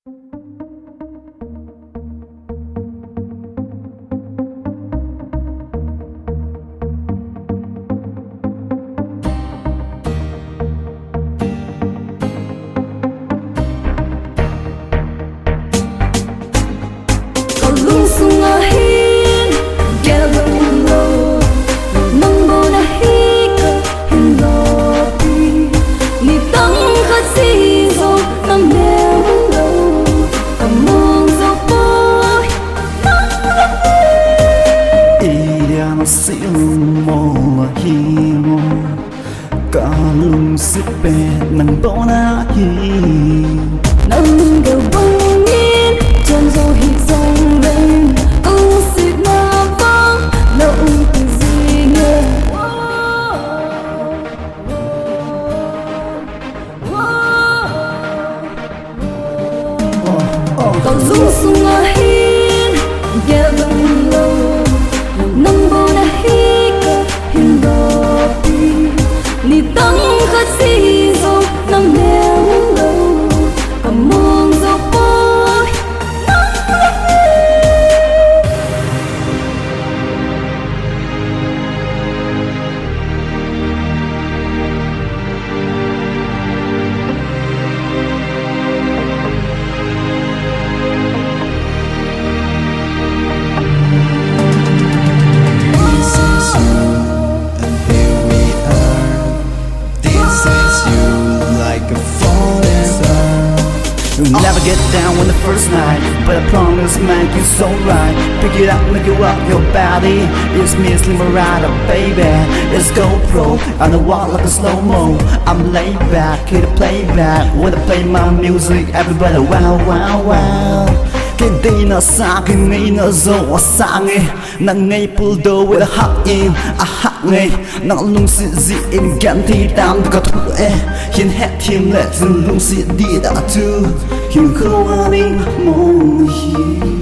Kalung sipe nang bona hi nang gầu bông nhiên chân dâu hít dòng lên ông xịt na vang lộng từ gì nghe còn rung sung ở hiên ghé bên lâu nang bona hi cơ hiên đỏ đi ni tăng khát gì rồi nang neo lâu cầm mong gió bôi This is you, and here we are. This is you, like a falling star. You'll never get down on the first night, but I promise make you so right. Pick it up, make you rock your body. It's me, Slim Rida, baby. It's GoPro, I don't walk like a slow-mo. I'm laid back, here to play back. When I play my music, everybody wow, wow, wow. Cái đi nó xa, cái nghĩ nó dâu xa nghe. Nàng ngay pull door with a hot in, a hot nghe. Nàng lung xị dị in gan thi tam có thủ e. Hiên hét thiên lệ dừng lung xị đi đã tu. Hiên khâu anh mong hiên